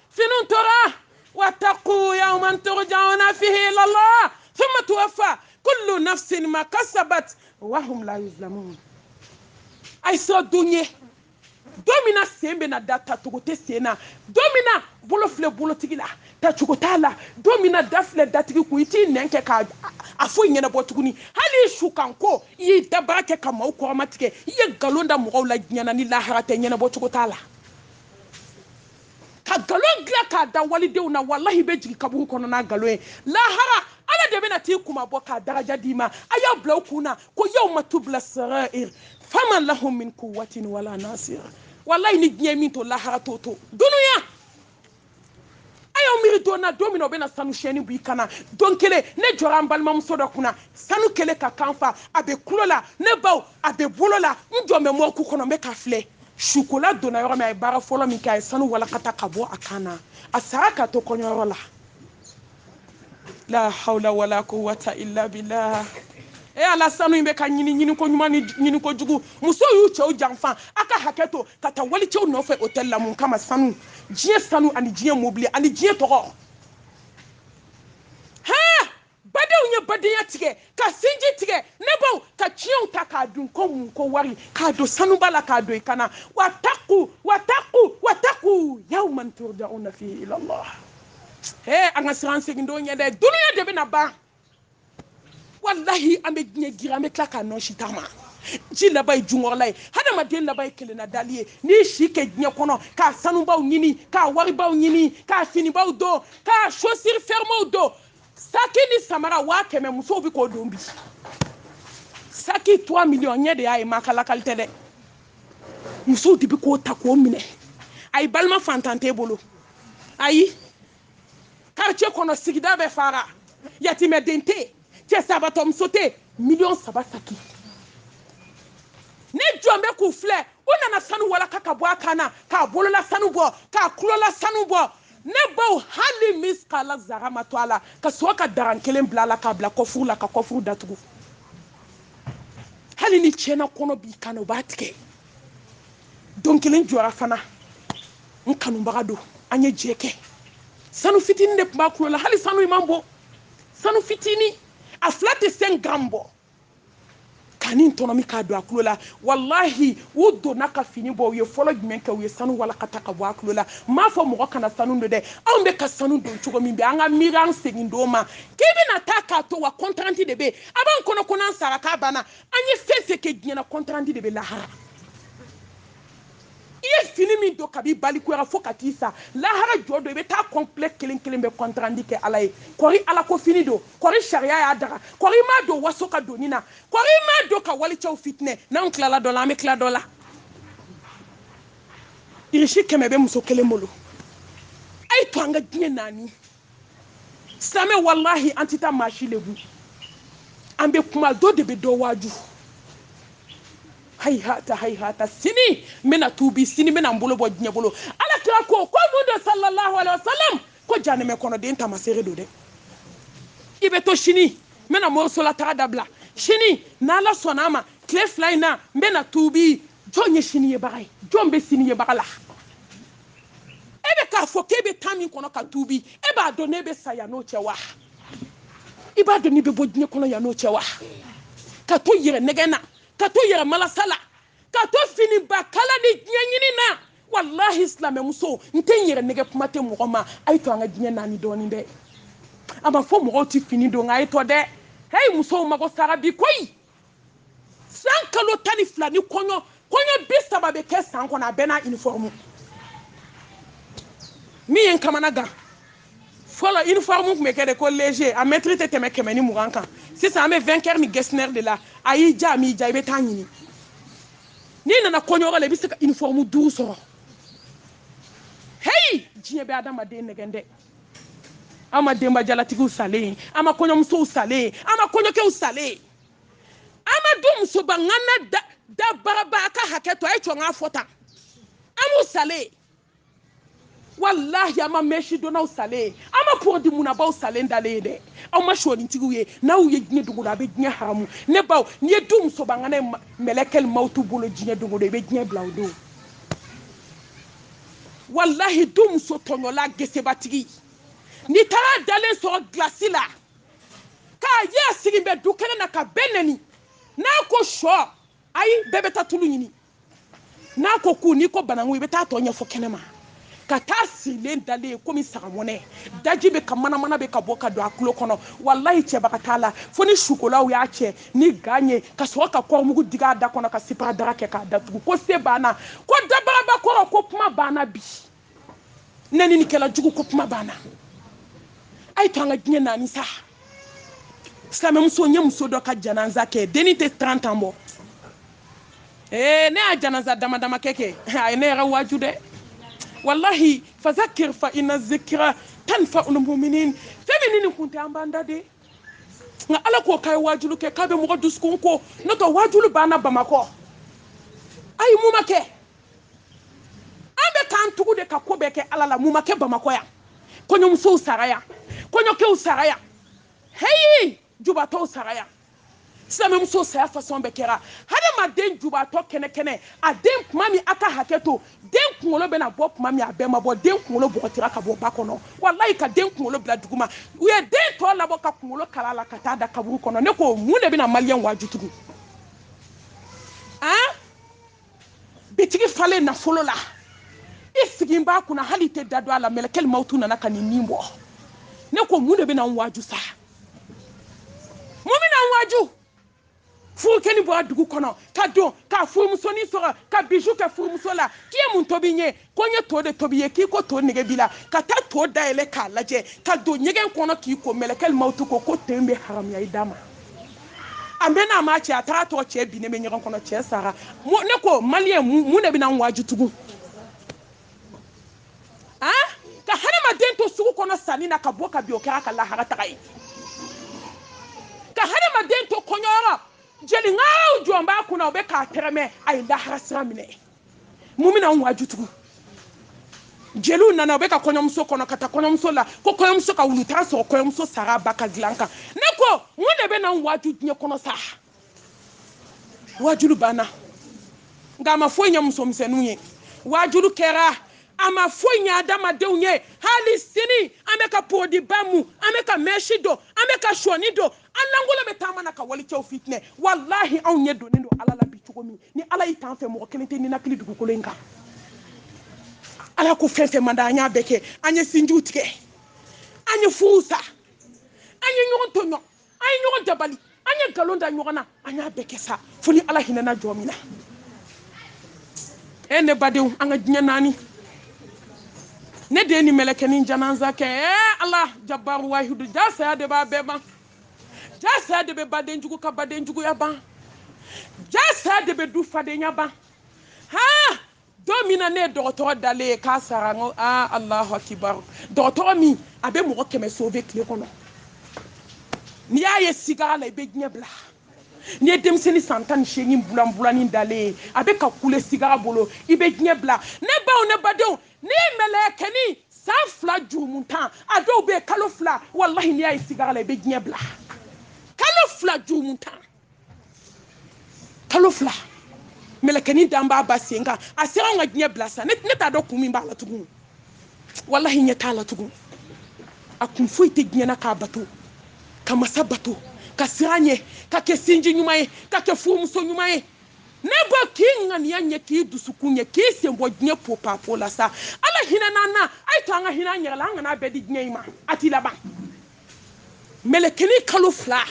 finun tora wattaqu yawman turja'una fihi ila Allah thumma tuwaffa kullu nafsin ma kasabat wa hum la yuzlamun. Ay so dunye domina sembe na data tugote sena domina bolo fle bolo tigila ta chugotala domina dafle datigi ku iti nenke ka afo nyena botuguni hali shukanko yi dabake kama uko amatike ye galonda mo la nyana ni lahara te nyena botugotala ka galon gla ka da walidew na wallahi be jigi kaburu kono na galoe lahara ala de bena ti kuma boka daraja dima aya bla kuna ko yawma tubla sarair faman lahum min quwwatin wala nasir wallahi ni gnyemi to lahara toto dunuya ayo miri dona domino bena sanu sheni bu kana donkele ne jora mbalma musodo kuna sanu kele ka kanfa abe kulola ne baw abe bolola njome mo ku kono me ka fle shukola dona yoro me ay bara folo mi kay sanu wala kata kabo akana asaka to konyoro la la hawla wala quwwata illa billah e ala sanu imbe ka nyini ko nyuma ni nyini ko jugu muso yu chew janfa aka haketo kata wali chew no fe hotel la mun kama sanu jie sanu ani jie mobile ani jie toro ha badew nya badeya tige ka sinji tige nebo ka chion ta ka dun ko mun ko wari ka do sanu bala ka do ikana wataku yawman turja'una fihi ila Allah he anga siranse gindo nya de dunya de bina ba wallahi ambe gne girame klaka non shitama ji labai jungorlai hada maden labai kelena dalie ni shike gne kono ka sanu baw nyini ka wari baw nyini ka fini baw do ka chaussure fermo do saki ni samara wa keme muso bi ko dombi saki 3 millions nyede ay makala kalte de muso dibi ko tako mine ay balma fantante bolo ay quartier kono sigida be fara yatime dente che sabatom sote million sabasaki ne jombe ku fle ona na sanu wala kaka bo akana ka bolola sanu bo ka kulola sanu bo ne baw hali miskala zarama toala ka soka daran kelen blala ka bla kofur la ka kofur datugu hali ni chena kono bi kano batike donc len jora fana nkanu bagado anye jeke sanu fitini de ba kulola hali sanu imambo sanu fitini aflate 5 gambo kanin tonomi ka do akulola wallahi wudo naka fini bo ye folo gmenka we sanu wala kataka bo akulola ma fo mo kana sanu do de ambe ka sanu do chugo mi be anga miran segindo ma kebe na taka to wa contranti de be aban kono konan sara ka bana anye fese ke gnyana contranti de be la ha iye fini mi do kabi bali ko fo katisa la hara jodo be ta complet kelen be contrandi ke alay kori ala ko fini do kori sharia ya daga kori ma do waso ka donina kori ma do ka wali chaw fitne nan klala do la me kla do la irishi keme be muso kelen molo ay to anga dine nani same wallahi antita mashi lebu ambe kuma do de be do waju hayhata sini mena tubi sini mena mbolo bo dnya bolo ala kira ko mundo sallallahu alaihi wasallam ko jane me kono de ntama sere do de ibe to shini mena mo sola dabla shini na la sonama clef line mena tubi jonye shini ye bagay jombe sini ye bagala ebe ka fo kebe tami kono ka tubi ebe adone be saya no chewa iba adone be bo dnya kono ya no chewa ka to yire negena kato yera malasala kato fini bakala ni nyanyini na wallahi islam muso nten yera nege pumate mugoma ay to anga dinya nani doni de ama fo mo ti fini do ngai to de hey muso mago sarabi koy san kalo tani flani konyo bisa babe ke san kona bena uniforme mi en kamana ga fola uniforme me kede ko léger a maîtrise te me kemeni muganka si ça me 20 heures mi gesner de la ayi jami jaybe tanyini ni nana konyoro le bisika uniforme duru soro hey jiye be adama de negende ama demba jalatigu usale ama konyo muso usale ama konyo ke usale ama dum so bangana da baraba aka haketo ay chonga fota ama usale wallahi ama meshi dona usale ama pour di munaba usale ndale de ama shoni tiguye na uye gne dugula be gne haramu ne baw ni dum so bangana melekel mautu bolo gne dugulo be gne blawdo wallahi dum so tonyola gese batigi ni tara dalen so glacila ye sigi be du kene na ka beneni na ko sho ai bebe ta tulu nyini na ko ku ni ko banangu ibe ta to nya fo kene ma ka ta silen dale ko mi sagamone daji be kamana mana be ka boka do akulo kono wallahi che baka tala foni shukola u ya che ni ganye ka so ka ko mugu diga da kono ka sipra dara ke ka da ko se bana ko dabara ba ko kuma bana bi nani ni kala jugu ko kuma bana ay to nga ginye nani sa same muso nye muso do ka jananza ke deni te 30 ans bo ne a jananza dama keke ay ne ra wajude wallahi fazakir fa inna zikra tanfa'ul mu'minin feminini kunte ambanda de nga ala ko kay wajulu ke kabe mo duskun ko noto wajulu bana bamako ay mumake ambe kan tugu de ka ko beke ala la mumake bamako ya konyo muso saraya konyo ke usaraya hey jubato saraya same muso saya façon bekera hade ma den jubato kene a den kuma mi aka haketo den kunkolo be na bo kuma mi abema bo den kunkolo bogotira ka bo bakono wallahi ka den kunkolo bla duguma uye den to labo ka kunkolo kalala ka tada kaburu kono ne ko munde be na malien wajutugu bitigi fale na folo la isigi mba kuna halite dado ala melekel mautu na naka ni nimbo ne ko munde be na waju sa mumina waju fu keni bo adugu kono ka don ka fu musoni sora ka biju ka fu musola ki mun tobi nye konye to de tobi ye ki ko to nege bila ka ta to da ele ka laje ka do nyegen kono ki ko melekel mautu ko tembe haram ya idama ambena ma che atara to che bi ne me nyegen kono che sara ne ko malien mu ne bi na waju tugu ka hana ma den to sugu kono sani na ka boka bi o kara ka la harata kai ka hana ma den to konyora jeli ngaw jomba kuna obe ka tereme ay la harasra mine mumina wajutugu jelu nana obe ka konyomso kono kata konyomso la ko konyomso ka ulutra so konyomso sara baka glanka neko wone be na waju nye kono sa wajulu bana ngama fonya muso msenuye wajulu kera ama fonya adama deunye hali sini ameka podi bamu ameka meshido ameka shonido alangola betama na kawali cho fitne wallahi on yedo nindo alala bitugo mi ni ala itan fe mo kelente ni nakili dugu kolenga ala ko fefe manda anya beke anya sinjutike anya fusa anya nyontonyo anya nyon dabali anya galonda nyona anya beke sa funi ala hinana jomina ene badew anga nyanani ne de ni melekeni jananza ke Allah jabbar wahidu jasa de ba beba jasa de be badenjugu ka badenjugu ya ban jasa de be du fadenya ban ha domina ne docteur dale ka sarango Allahu akbar docteur mi abe mo keme sauver clé kono ni aye sigara la be gnebla ni dem seni santan sheni bulani dale abe ka kule sigara bolo ibe gnebla ne ba o ne badew ni melekeni sa fla jumuntan ado be kalofla wallahi ni aye sigara la be gnebla kalofla jumuntan kalofla melekeni damba basenga asira nga gnebla sa ne ta do kumi ba la tugu wallahi nyata la tugu akun foite gnena ka bato kama sabato ka siranye ka ke sinji nyumaye ka ke fumuso nyumaye nebo kinga ni anye ki dusukunye ki sembo gnye popa pola sa ala hina nana ay to anga hina nyala anga na bedi gnyeima atila ba melekeni kalofla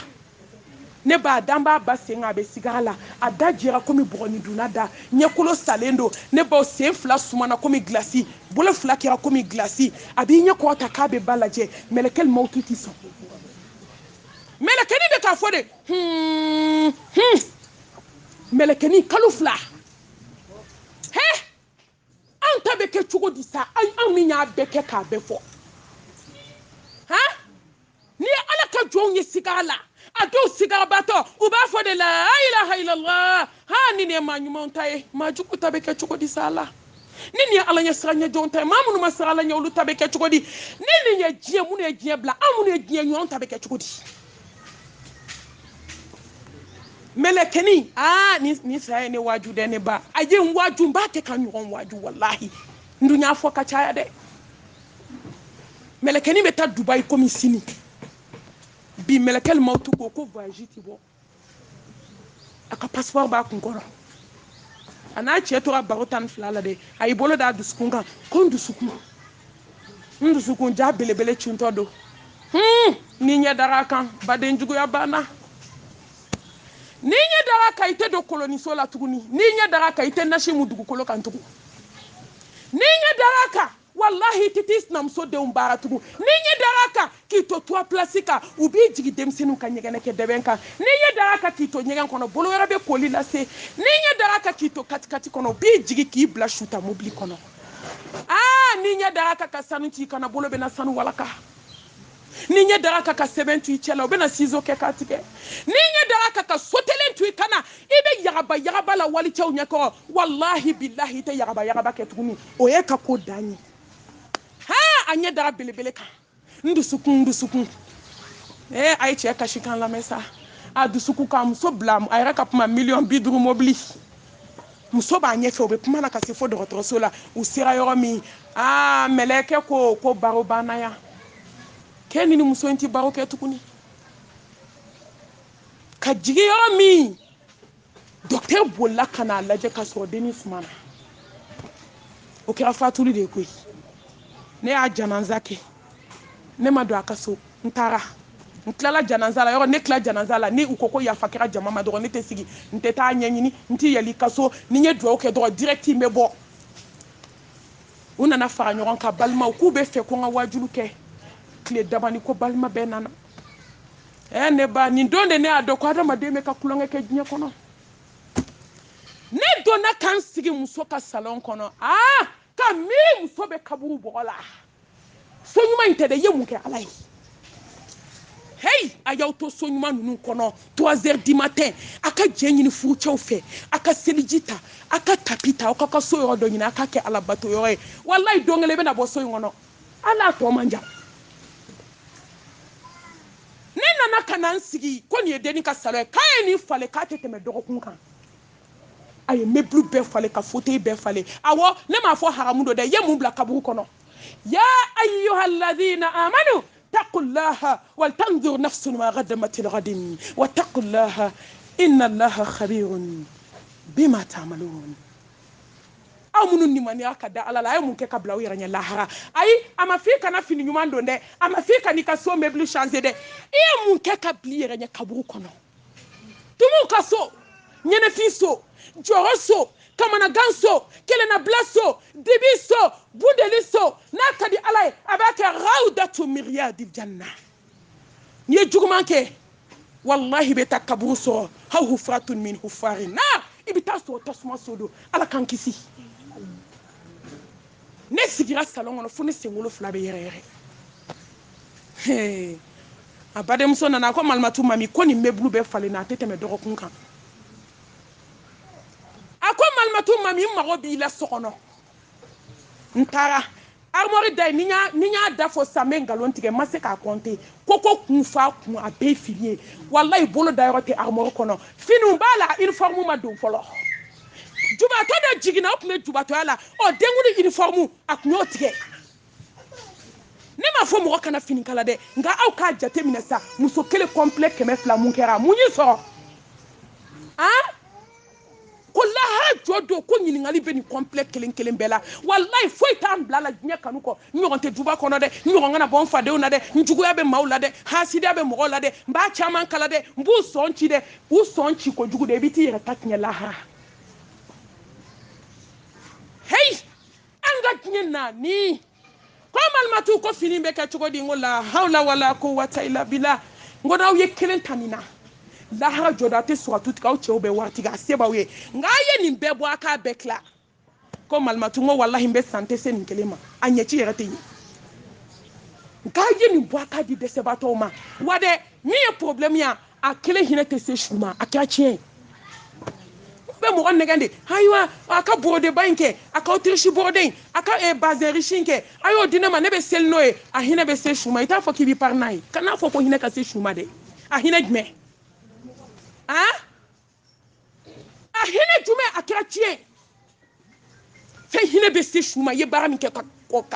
ne ba damba basenga be sigala adajira komi bogoni dunada nyekolo salendo ne ba senfla sumana komi glasi bolo fla kira komi glasi abi nyeko takabe balaje melekel maututi so melekeni be ka fode melekeni kalofla he anta be ke chugo disa an mi nya be ke ka be fo ha ni ala ka jonye sigala ado sigara bato uba fode la ilaha illallah ha ni ne manyuma ntaye majuku tabe ke chugo disa la nini ala nya sranya jonta mamunu masala nya ulu tabe ke chugo di nini nya jie mu ne jie bla amunu ne jie nyon tabe ke chugo di melekeni ni saye ne waju de ne ba aje waju mbate kan nyon waju wallahi ndunya fo ka chaya de melekeni beta Dubai komi sini bi melekɛl mawutu ko voyage ti bɔ a ka passeport b'a kun kɔrɔ a n'a cɛ tora baro tan ni fila la dɛ a y'i bolo d'a dusukun kan ko n dusukun ja belebele cintɔ don ni ɲɛ dara a kan baden juguya banna ni ɲɛ dara a kan i tɛ don koloniso la tuguni ni ɲɛ dara a kan i tɛ nasi mu dugukolo kan tugun ni ɲɛ dara a kan wallahi i tɛ t'i sinamuso denw baara tugun ni ɲɛ dara a kan k'i to trois place kan u b'i jigi denmisɛnninw ka ɲɛgɛnɛ kɛ dɛbɛn kan ni ɲɛ dara a kan k'i to ɲɛgɛn kɔnɔ bolo wɛrɛ bɛ koli lase ni ɲɛ dara a kan k'i to katikati kɔnɔ u b'i jigi k'i bila suta mobili kɔnɔ ni ɲɛ dara a kan ka sanu ci kana bolo bɛna sanu walaka ni ɲɛ dara a kan ka sɛbɛn to i cɛ la u bɛna ciseau kɛ k'a tigɛ ni ɲɛ dara a kan ka sotelen to i kana i bɛ yagaba yagaba la walicɛw ɲɛkɔrɔ wallahi billahi i tɛ yagaba yagaba kɛ tuguni o ye ka ko dan ye a ɲɛ dara belebele kan n dusukun a ye cɛ kasi kan lamɛn sa a dusukun kan muso bila a yɛrɛ ka kuma 50 mobili muso b'a ɲɛfɛ u bɛ kuma na ka se fo dɔgɔtɔrɔso la u sera yɔrɔ min mɛlɛkɛ ko baro banna yan kɛ ni muso in tɛ baro kɛ tuguni ka jigin yɔrɔ min docteur bolila ka n'a lajɛ ka sɔrɔ dennin sumana o kɛra fatuli de ye koyi ne y'a janaza kɛ ne ma don a ka so n taara n tilala janaza la yɔrɔ ne tila janaza la ni u ko yafa kɛra jama ma dɔrɔn ne tɛ sigi n tɛ taa ɲɛɲini n tɛ yɛlɛ i ka so ni n ye dugawu kɛ dɔrɔn direct n bɛ bɔ u nana fara ɲɔgɔn kan balimaw k'u bɛ fɛ ko n ka wajulu kɛ tile dabani ko balima bɛɛ nana ne ba nin don de ne y'a dɔn ko adamaden bɛ ka kulonkɛ kɛ diɲɛ kɔnɔ ne donna ka n sigi muso ka salon kɔnɔ ka miiri muso bɛ kaburu bɔgɔ la so ɲuman in tɛ dɛ i ye mun kɛ ala ye a y'aw to so ɲuman ninnu kɔnɔ 3 heures du matin a ka jɛ ɲini furucɛw fɛ a ka seliji ta a ka tapi ta aw ka so yɔrɔ dɔ ɲini a ka kɛ alabato yɔrɔ ye wallahi don kelen i bɛna bɔ so in kɔnɔ ala tɔ man jan ne nana ka na n sigi ko nin ye denni ka salon ye k'a ye nin falen k'a tɛ tɛmɛ dɔgɔkun kan a ye meuble bɛɛ falen ka fauteuil bɛɛ falen awɔ ne m'a fɔ haramu don dɛ i ye mun bila kaburu kɔnɔ ya ayyuhalladhina amanu taqullaha wal tanzur nafsun ma qaddamat lighadin wattaqullaha innallaha khabirun bima ta'malun aw minnu nimaniya ka da ala la a ye mun kɛ ka bila aw yɛrɛ ɲɛ lahara ayi a ma f'i kana fini ɲuman don dɛ a ma f'i ka n'i ka so meuble changer dɛ i ye mun kɛ ka bila i yɛrɛ ɲɛ kaburu kɔnɔ tumuw ka so ɲɛnɛfin so jɔrɔ so kamanagan so kelenabila so dibi so budeli so n'a ka di ala ye a b'a kɛ rawdatu min riyadil janna n'i ye juguman kɛ wallahi i bɛ taa kaburu sɔrɔ aw hufratun min hufarin nar i bɛ taa sɔrɔ tasuma so don ala k'an kisi ne sigira salon kɔnɔ fo ne senkolo 2 bɛ yɛrɛ yɛrɛ a badenmuso nana a ko malimatu mami ko nin meuble bɛɛ falenna a tɛ tɛmɛ dɔgɔkun kan a ko malimatu mami n mago b'i la so kɔnɔ n taara armoire da ni y'a da fɔ sisan n bɛ nkalon tigɛ n ma se k'a compter ko kun fa kun a bɛɛ ye fini ye wallahi bolo da yɔrɔ tɛ armoire kɔnɔ finiw b'a la uniforme ma don fɔlɔ jubatɔ dɔ jiginna o tun bɛ jubatɔya la denkundi uniforme a tun y'o tigɛ ne m'a fɔ mɔgɔ kana fini kala dɛ nka aw k'a jate minɛ sa muso kelen complet 200 mun kɛra mun y'i sɔrɔ ko lahara jɔ don ko ɲininkali bɛ nin complet kelen bɛɛ la wallahi foyi t'an bila la diɲɛ kanu kɔ n ɲɔgɔn tɛ duba kɔnɔ dɛ n ɲɔgɔn kana bɔ n fadenw na dɛ n juguya bɛ maaw la dɛ hasidiya bɛ mɔgɔw la dɛ n b'a caman kala dɛ n b'u sɔn ci dɛ u sɔn ci kojugu dɛ i bɛ t'i yɛrɛ ta tiɲɛ lahara an ka diɲɛ naani ko malimatu ko fini bɛ kɛ cogo di n ko la hawla wala quwwata illa billah n ko n'aw ye kelen ta nin na lahara jɔda tɛ suratu tigɛ aw cɛw bɛ waati a se b'aw ye nka a ye nin bɛɛ bɔ a k'a bɛɛ tila ko malimatu n ko wallahi n bɛ san tɛ se nin kelen ma a ɲɛci yɛrɛ tɛ ye nka a ye nin bɔ a k'a di dɛsɛbaatɔw ma wa dɛ min ye problème ye a kelen hinɛ tɛ se su ma a kɛra tiɲɛ ye bɛ mɔgɔ nɛgɛn de ayiwa a ka borodeba in kɛ a ka autriche borode in a ka bazin riche in kɛ a y'o di ne ma ne bɛ seli n'o ye a hinɛ bɛ se su ma i t'a fɔ k'i bɛ pari n'a ye kan'a fɔ ko hinɛ ka se su ma dɛ a hinɛ jumɛn a hinɛ jumɛn a kɛra tiɲɛ fɛn hinɛ bɛ se su ma i ye baara min kɛ ka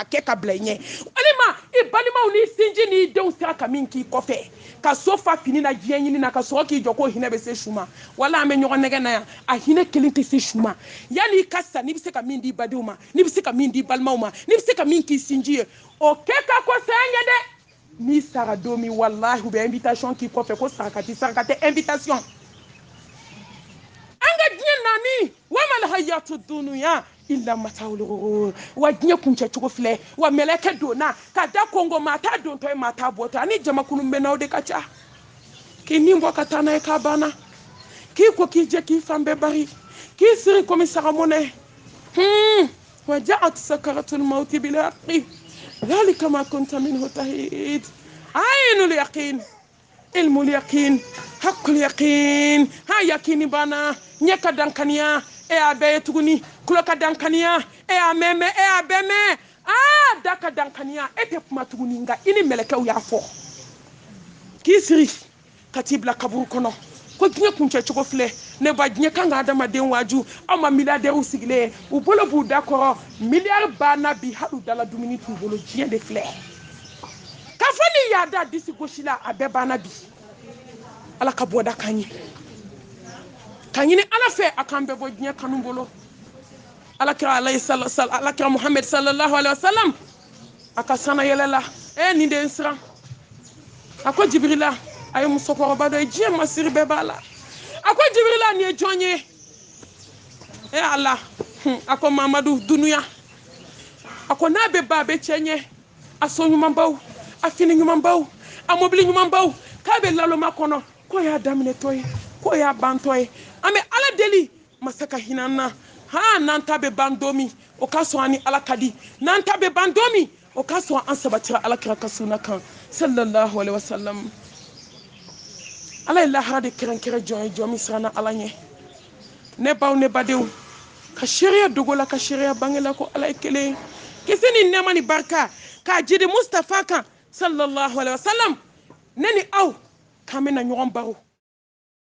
kɛ ka bila i ɲɛ walima i balimaw n'i sinji n'i denw sera ka min k'i kɔfɛ ka so fa fini na diɲɛ ɲini na ka sɔrɔ k'i jɔ ko hinɛ bɛ se su ma wala an bɛ ɲɔgɔn nɛgɛ na yan a hinɛ kelen tɛ se su ma yanni i ka sa n'i bɛ se ka min di badenw ma n'i bɛ se ka min di balimaw ma n'i bɛ se ka min k'i sinji ye o kɛ ka ko saya ɲɛ dɛ n'i sara don min walahi u bɛ invitation k'i kɔfɛ ko saraka tɛ invitation an ka diɲɛ naani wamal hayatu dunuya illa mata'ul ghurur wa diɲɛ kuncɛ cogo filɛ wa mɛlɛkɛ donna ka da kongo maa t'a dontɔ ye maa t'a bɔtɔ ani jamakulu bɛ n'aw de ka ca k'i nin bɔ ka taa n'a ye k'a banna k'i ko k'i jɛ k'i fan bɛɛ bari k'i siri komi sagamɔnɛ wa ja'at sakaratul mauti bil haqqi dhalika ma kunta minhu tahid ainul yaqin ilmul yaqin haqqul yaqin ha yaqini bana ɲɛ ka dankaniya e y'a bɛɛ ye tuguni tulo ka dankaniya e y'a mɛn e y'a bɛɛ mɛn da ka dankaniya e tɛ kuma tuguni nka i ni mɛlɛkɛw y'a fɔ k'i siri ka t'i bila kaburu kɔnɔ ko diɲɛ kuncɛ cogo filɛ ne ba diɲɛ kan ka adamaden waaju aw ma miliyardɛriw sigilen u bolo b'u da kɔrɔ miliyari banna bi hali u dala dumuni t'u bolo diɲɛ de filɛ k'a fɔ ni y'a da disi gosi la a bɛɛ banna bi ala ka bɔda kan ye ka ɲini ala fɛ a k'an bɛɛ bɔ diɲɛ kanu bolo alakira muhammed sallallahu alaihi wasallam a ka sana yɛlɛ la nin de ye n siran a ko jibirila a ye musokɔrɔba dɔ ye diɲɛ masiri bɛɛ b'a la a ko jibirila nin ye jɔn ye ala a ko mamadu dunuya a ko n'a bɛ ba a bɛ cɛ ɲɛ a so ɲumanbaw a fini ɲumanbaw a mobili ɲumanbaw k'a bɛ laloma kɔnɔ k'o y'a daminɛtɔ ye k'o y'a bantɔ ye an bɛ ala deli masa ka hinɛ an na n'an ta bɛ ban don min o ka sɔn an ni ala ka di n'an ta bɛ ban don min o ka sɔn an sabatira alakira ka sunna kan sallallahu alaihi wasallam ala ye lahara de kɛrɛnkɛrɛn jɔn ye jɔn min siranna ala ɲɛ ne baw ne badenw ka seereya dogo la ka seereya bange la ko ala ye kelen kisi ni nɛɛma ni barika k'a jidi mustafa kan sallallahu alaihi wasallam ne ni aw k'an bɛna ɲɔgɔn baro